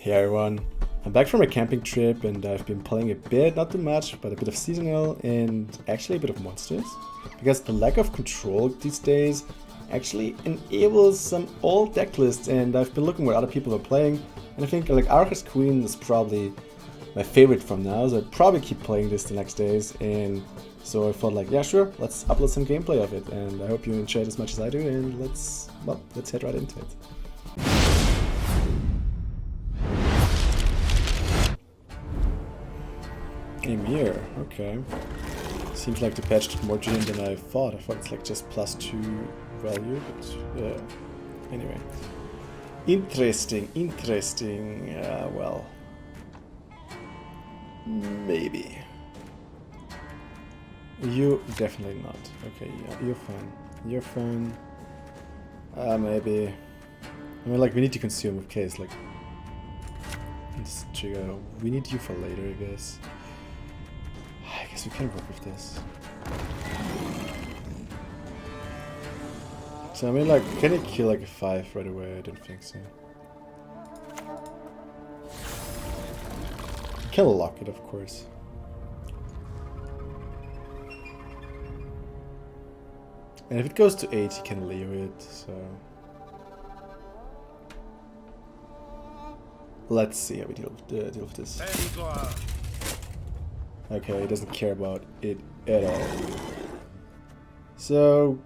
Hey everyone, I'm back from a camping trip and I've been playing a bit, not too much, but a bit of seasonal and actually a bit of monsters. Because the lack of control these days actually enables some old deck lists, and I've been looking what other people are playing, and I think like Arachas Queen is probably my favorite from now, so I'd probably keep playing this the next days, and so I thought like, yeah sure, let's upload some gameplay of it, and I hope you enjoy it as much as I do, and let's head right into it. Emir, okay. Seems like the patch did more to him than I thought. I thought it's like just +2 value, but anyway. Interesting. Well, maybe. You definitely not. Okay, yeah, you're fine. Maybe. I mean, like, we need to consume with case, like, this trigger. We need you for later, I guess. I guess we can work with this. So I mean, like, can it kill like a 5 right away? I don't think so. You can lock it, of course. And if it goes to 8, you can leave it, so... Let's see how we deal with this. Okay, he doesn't care about it at all. So,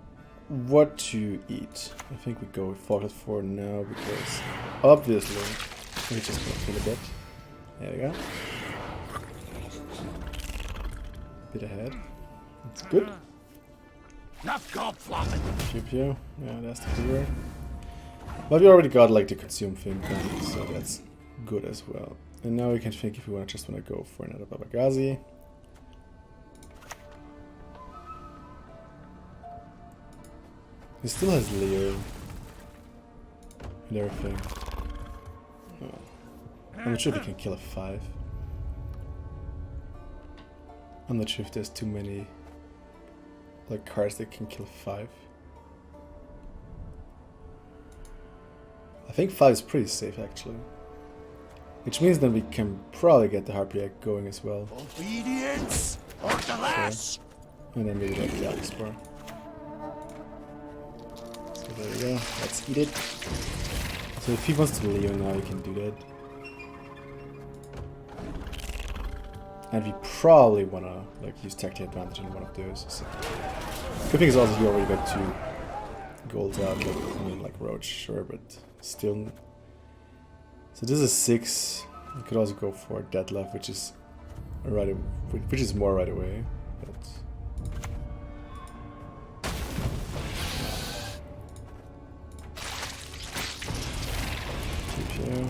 what to eat? I think we go with Focus for now because obviously we just gonna kill a bit. There we go. Bit ahead. That's good. Pew pew. Yeah, that's the clear. But we already got like the consume thing done, so that's good as well. And now we can think if we just want to go for another Babagazi. He still has Leo and everything. Oh. I'm not sure if he can kill a 5. I'm not sure if there's too many like cards that can kill 5. I think 5 is pretty safe actually. Which means then we can probably get the Harpy Egg going as well. Obedience or the last. And then maybe like the Alexpor. So there we go. Let's eat it. So if he wants to Leo now, he can do that. And we probably wanna like use tactical advantage on one of those. So. Good thing is also we already got 2 golds out. But, I mean, like Roach, sure, but still. So this is 6. You could also go for Deadlift, which is more right away. But GPU.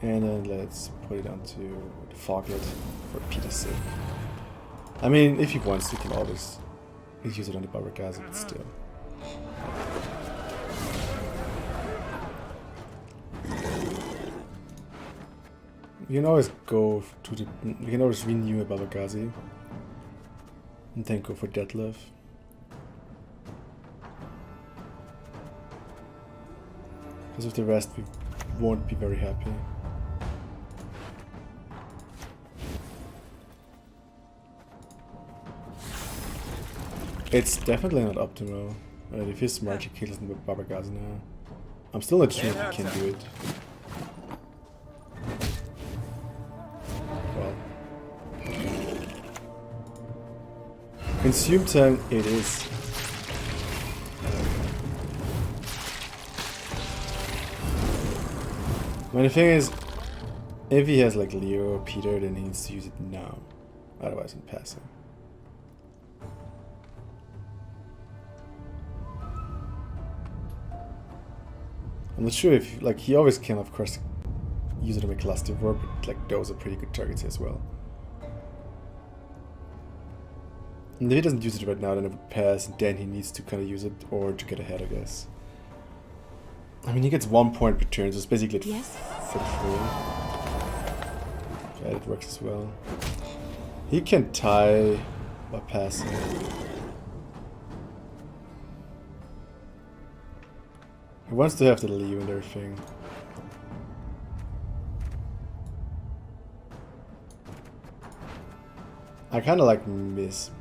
And then let's put it onto the Foglet for Peter's sake. I mean, if he wants, he can always use it on the Babagazi, but still. You can always go to the. You can always renew a Babagazi and then go for Deadlift. Because with the rest, we won't be very happy. It's definitely not optimal. If he's smart, he kills him with Babagazi now. I'm still not sure if he can do it. Consume time it is. But the thing is, if he has like Leo or Peter, then he needs to use it now. Otherwise I'm passing. I'm not sure if like he always can of course use it on a cluster war, but like those are pretty good targets as well. And if he doesn't use it right now, then it would pass, and then he needs to kind of use it, or to get ahead, I guess. I mean, he gets 1 point per turn, so it's basically for free. Yeah, it works as well. He can tie by passing. He wants to have the Leo and everything. I kind of like miss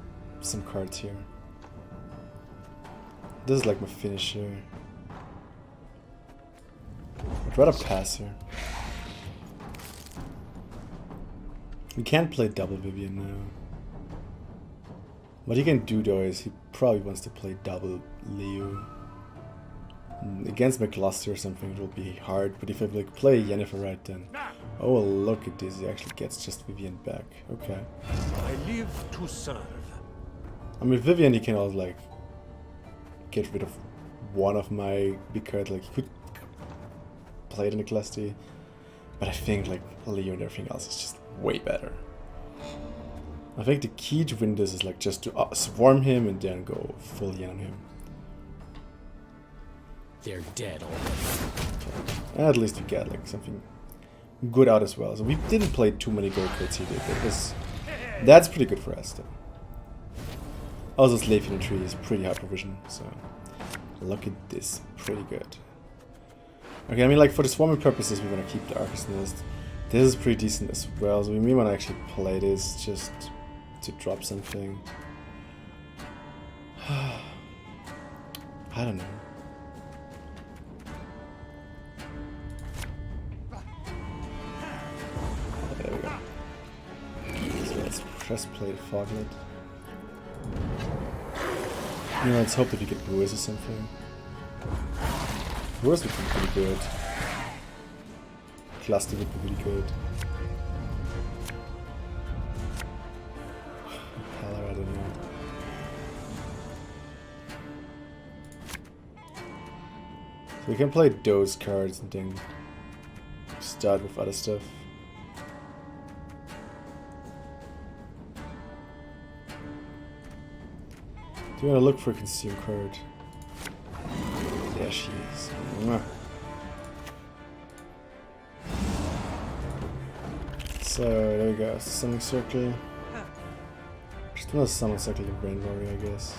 some cards here. This is like my finisher. I'd rather pass here. We can't play double Vivian now. What he can do though is he probably wants to play double Leo. Against McCluster or something it will be hard, but if I like play Yennefer right then... Oh well, look at this, he actually gets just Vivian back. Okay. I live to serve. I mean Vivian he can also like get rid of one of my big cards, like he could play it in the Cluster, but I think like Leo and everything else is just way better. I think the key to win this is like just to swarm him and then go full Yen on him. They're dead already. Okay. At least we get like something good out as well. So we didn't play too many gold cards here, but that's pretty good for us though. Also Slave Infantry is pretty high provision, so look at this, pretty good. Okay, I mean like for the swarming purposes we want to keep the Arachas Nest. This is pretty decent as well, so we may want to actually play this just to drop something. I don't know. There we go. So let's press play the Foglet. You know, let's hope that we get Brewers or something. Brewers would be pretty good. Cluster would be really good. Heller, I don't know. So we can play those cards and then start with other stuff. Do you want to look for a consume card? There she is. Mwah. So there we go, summoning circle. Just another summon circle of Vran Warrior, I guess.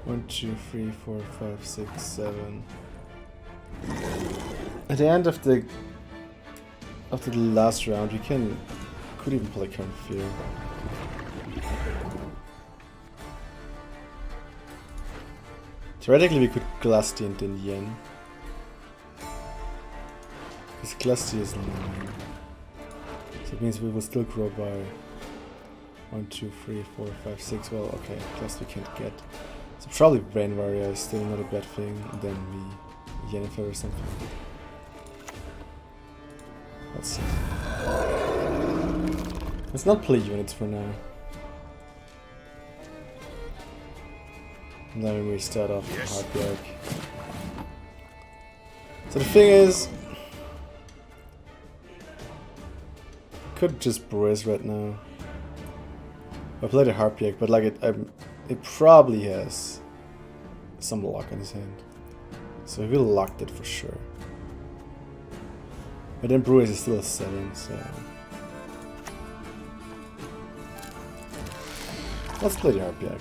1, 2, 3, 4, 5, 6, 7. At the end of the last round, we could even play Current Fear. Theoretically, we could Glusty and then Yen. Because Glusty is 9. So it means we will still grow by 1, 2, 3, 4, 5, 6. Well, okay, Glusty we can't get. So probably Vran Warrior is still not a bad thing. And then we Yennefer or something. Let's see. Let's not play units for now. And then we start off with Heartbreak. So the thing is, could just Bruise right now. I played a Heartbreak, but like it probably has some luck in his hand. So he will lock it for sure. But then Bruise is still a 7, so let's play the Heartbreak.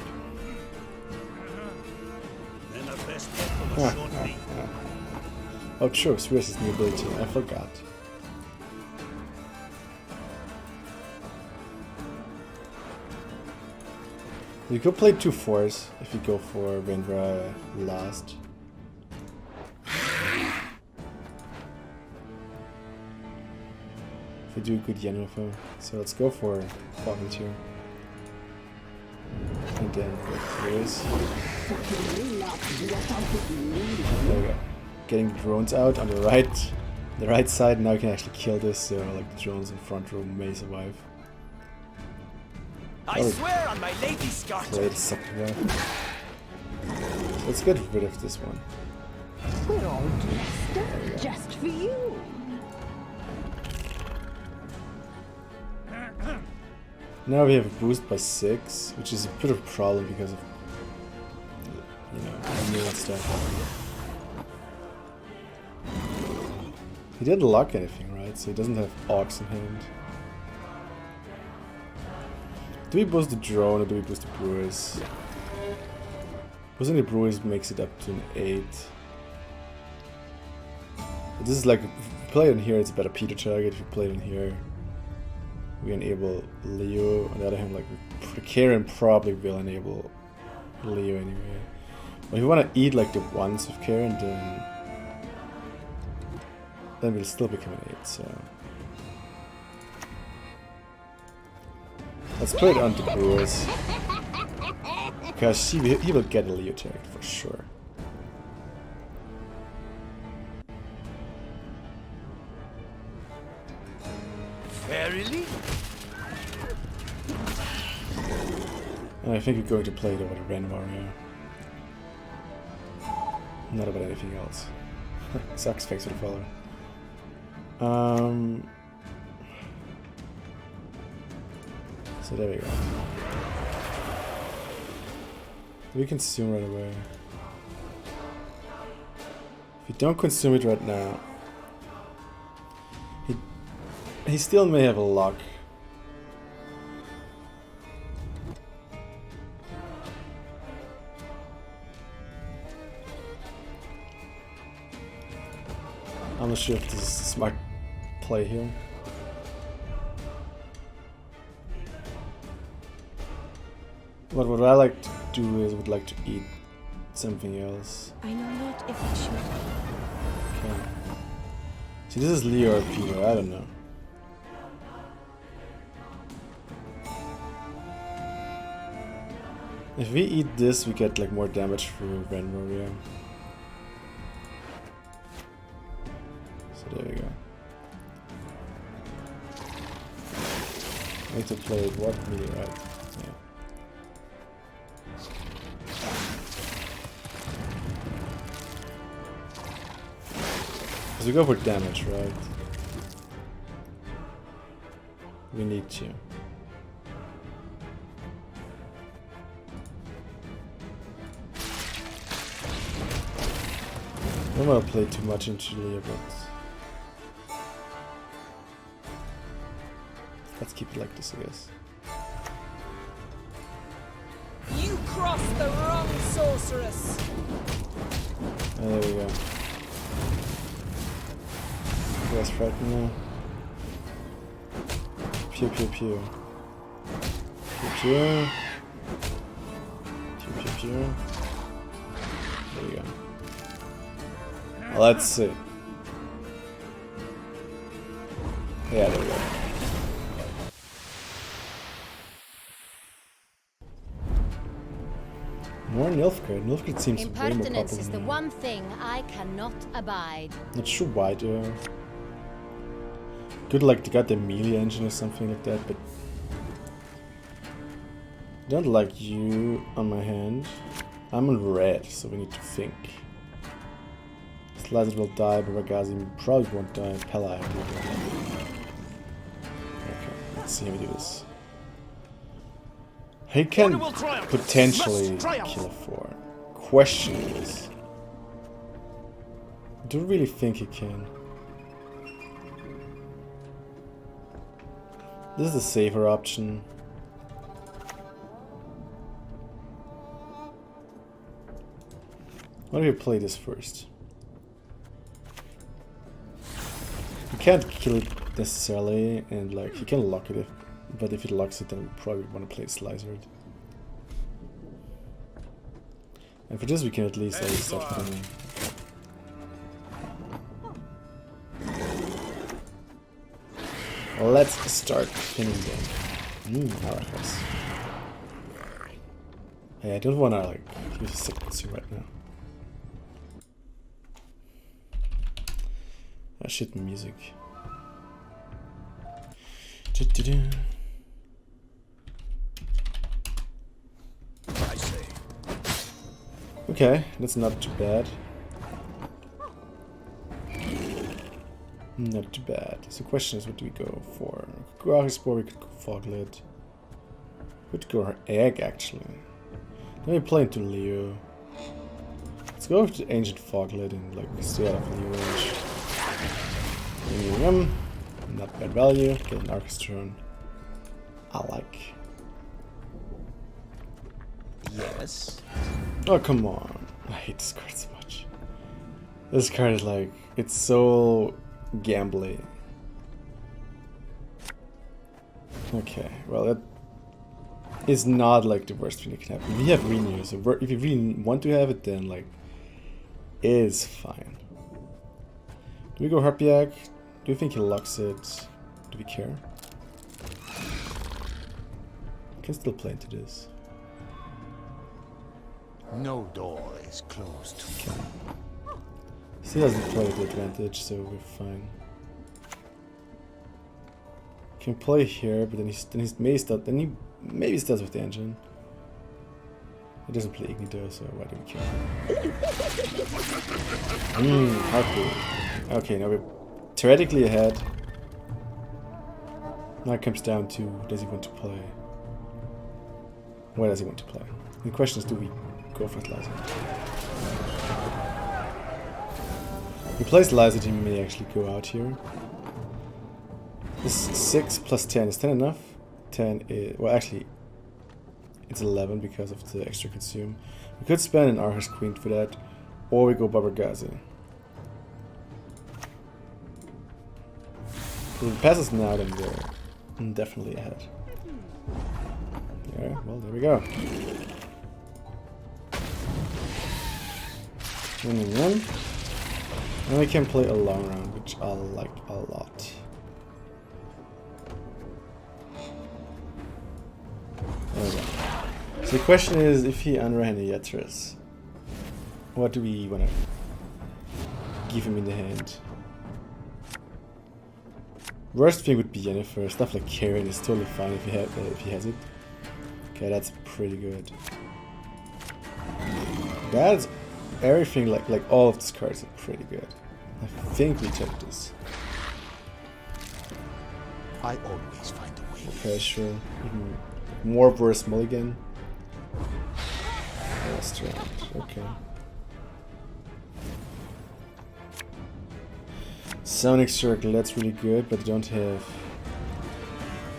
Oh true, Spheres is new ability, I forgot. You could play 2 4s if you go for Vendra last. If you do good Yennefer. So let's go for Volunteer. And then Spheres. There we go. Getting drones out on the right side. Now you can actually kill this, so like the drones in front row may survive. I swear on my lady skirt. Play the second one. Let's get rid of this one. We're all dressed up just for you. Now we have a boost by 6, which is a bit of a problem because of, you know, new stuff. He didn't lock anything, right? So he doesn't have Ox in hand. Do we boost the drone or do we boost the Brewers? Boosting the Brewers makes it up to an 8. This is like, if you play it in here, it's a better Peter target. If you play it in here, we enable Leo. On the other hand, like Karen probably will enable Leo anyway. But if you want to eat like the ones of Karen, then we'll still become an 8. So let's put it on the Brewers because he will get a Leo tag for sure. Verily? And I think we're going to play it over the Vran Warrior. Not about anything else. Sucks, thanks for the follow. So there we go. We consume right away. If we don't consume it right now, he still may have a lock. I'm not sure if this is a smart play here. But what I like to do is would like to eat something else. I know not if I should. Okay. See, this is Leo or Peter, I don't know. If we eat this, we get like more damage through Vran Warrior. So there we go. I need to play what melee, right? Yeah. So we go for damage, right? We need to. I don't want to play too much into Leo, but let's keep it like this, I guess. You crossed the wrong sorceress. There we go. That's right now. Pew pew pew. Pew pew. Pew pew pew. There we go. Let's see. Yeah, there we go. More Nilfgaard. Nilfgaard seems way more popular. Impertinence is the one thing I cannot abide. Not sure why though. Could like they got the melee engine or something like that, but don't like you on my hand. I'm on red, so we need to think. Slizer will die, but Ragazi probably won't die. Pella will die. Okay, let's see how we do this. He can potentially kill a 4. Question is, do you really think he can? This is the safer option. Why don't we play this first? You can't kill it necessarily, and like you can lock it, but if it locks it, then we probably want to play Slicer. And for this, we can at least always start pinning. Let's start pinning them. Arachas. Hey, I don't want to like use a sequence right now. Shit music. I say. Okay, that's not too bad. Not too bad. So the question is, what do we go for? We could go Arachas, we could go Foglet. We could go her egg, actually. Then we play into Leo. Let's go with the Ancient Foglet and like stay out of Leo range. Not bad value. Get an Arachas turn. I like. Yes. Oh, come on. I hate this card so much. This card is like, it's so gambly. Okay, well that is not like the worst thing that can happen. We have renew, so if you really want to have it, then like it is fine. Do we go Harpiak? Do you think he locks it? Do we care? I can still play into this. No door is closed. Okay. He doesn't play with the advantage, so we're fine. Can play here, but then he maybe starts with the engine. He doesn't play Igni though, so why do we care? How cool. Okay, now we're theoretically ahead. Now it comes down to, does he want to play? Where does he want to play? The question is, do we go for Slicer? If he plays Slicer, he may actually go out here. This 6 plus 10, is 10 enough? 10 is, well actually, it's 11 because of the extra consume. We could spend an Arachas Queen for that, or we go Babargazi. If it passes now, then we're definitely ahead. Yeah, well, there we go. And we can play a long round, which I like a lot. There we go. So the question is, if he unran a Yetris, what do we want to give him in the hand? Worst thing would be Yennefer. Stuff like Karen is totally fine if he has it. Okay, that's pretty good. That's everything. Like all of these cards are pretty good. I think we check this. I always find a way. Okay, sure. Even more worse mulligan. Last round. Okay. Sonic Circle, that's really good, but I don't have...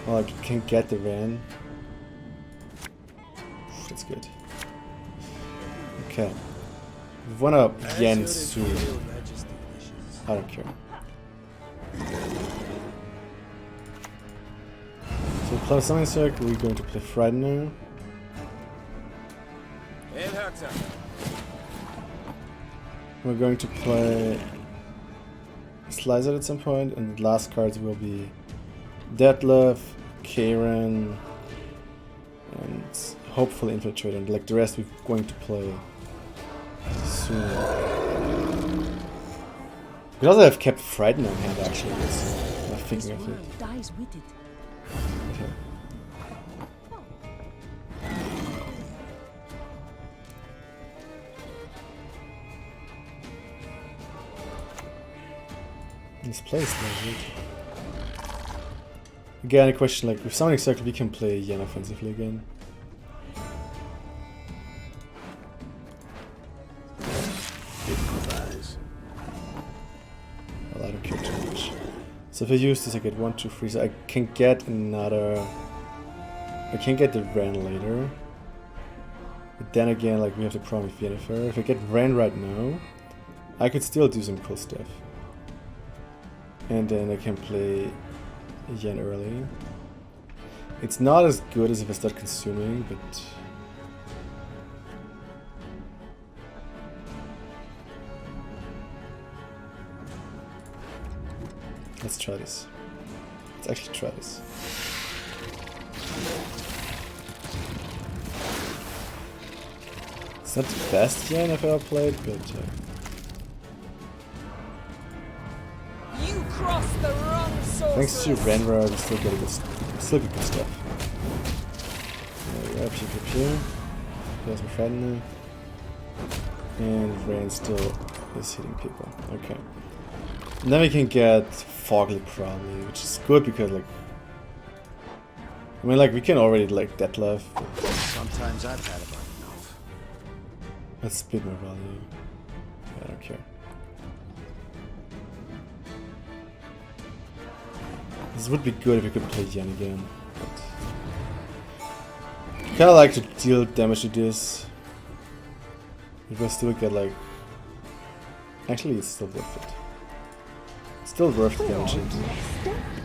Well, I can get the Vran. That's good. Okay. We wanna Yen soon. I don't care. So play Sonic Circle, we're going to play Friday now. We're going to play Slicer at some point, and the last cards will be Detlef, Karen, and hopefully Infiltrator, and like the rest we're going to play soon. We also have kept Frighten on hand actually, that's I'm thinking of it. Dies with it. Okay. This place like again, a question like with Sonic Circle we can play Yen offensively again. Well, I don't care too much. So if I use this I get 1, 2, 3, so I can get another... I can get the Vran later. But then again, like we have the problem with Yennefer. If I get Vran right now, I could still do some cool stuff. And then I can play Yen early. It's not as good as if I start consuming, but... Let's try this. Let's actually try this. It's not the best Yen I've ever played, but... You crossed the wrong source. Thanks to Vran Warrior, we still get good stuff. There we go, pew. There's my friend now. And Vran still is hitting people. Okay. And then we can get Fogly probably, which is good because like... I mean like we can already like Detlef. Sometimes I've had about enough. Let's split my value. I don't care. This would be good if we could play Yen again. Kinda like to deal damage to this. If I still get like... Actually it's still worth it. Still worth the damage.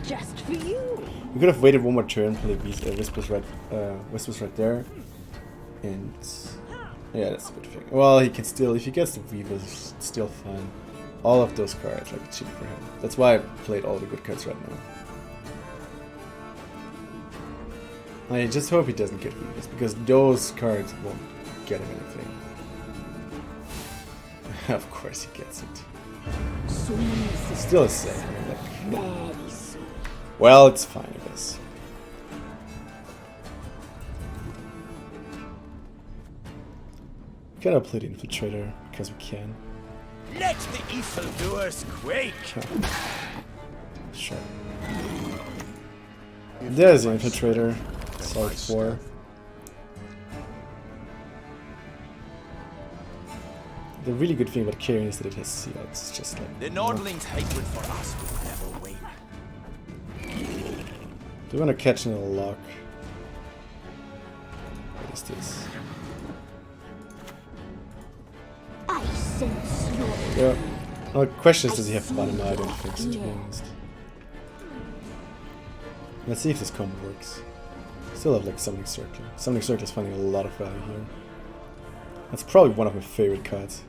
Just for you. We could have waited one more turn, play Whispers right there, and yeah, that's a good thing. Well, he can still, if he gets the Weaver, it's still fine. All of those cards are cheap for him. That's why I played all the good cards right now. I just hope he doesn't get Weavers, because those cards won't get him anything. Of course he gets it. Still a 7. Like, well, it's fine, I guess. We gotta play the Infiltrator, because we can. Let the evildoers quake! Sure. There's the Infiltrator. Solid 4. The really good thing about Carrion is that it has seals. It's just like... The Nordling's hatred for us will never wane. Do you want to catch another lock? What is this? I sense your Yeah. No, the question is, does he have mana? I don't think so, to be honest. Let's see if this combo works. Still have like Summoning Circle. Summoning Circle is finding a lot of value here. That's probably one of my favorite cards.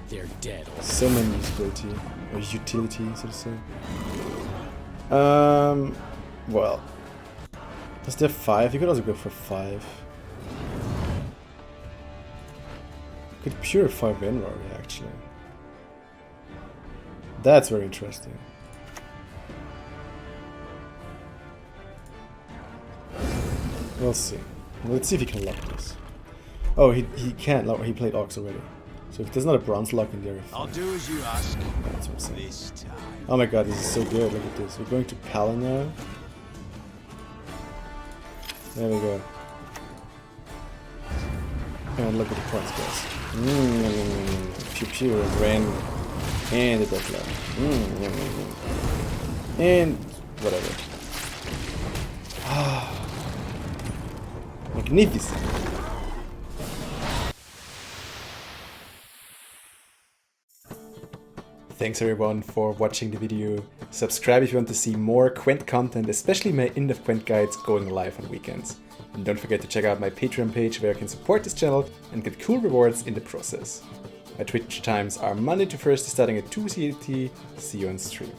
They're dead. Summon usability, or utility, so to say. Well, is there 5? You could also go for 5. Could purify Vran Warrior, actually. That's very interesting. We'll see. Let's see if he can lock this. Oh, he can't lock. He played Ox already. So if there's not a bronze lock in there, I'll do as you ask. that's what I'm saying. This time. Oh my god, this is so good. Look at this. We're going to Pala now. There we go. And look at the points, guys. Pew pew, Vran, and the Death Lab. And whatever. Magnificent. Thanks everyone for watching the video. Subscribe if you want to see more Gwent content, especially my in-depth Gwent guides going live on weekends. And don't forget to check out my Patreon page where you can support this channel and get cool rewards in the process. My Twitch times are Monday to Thursday starting at 2 CET. See you on stream.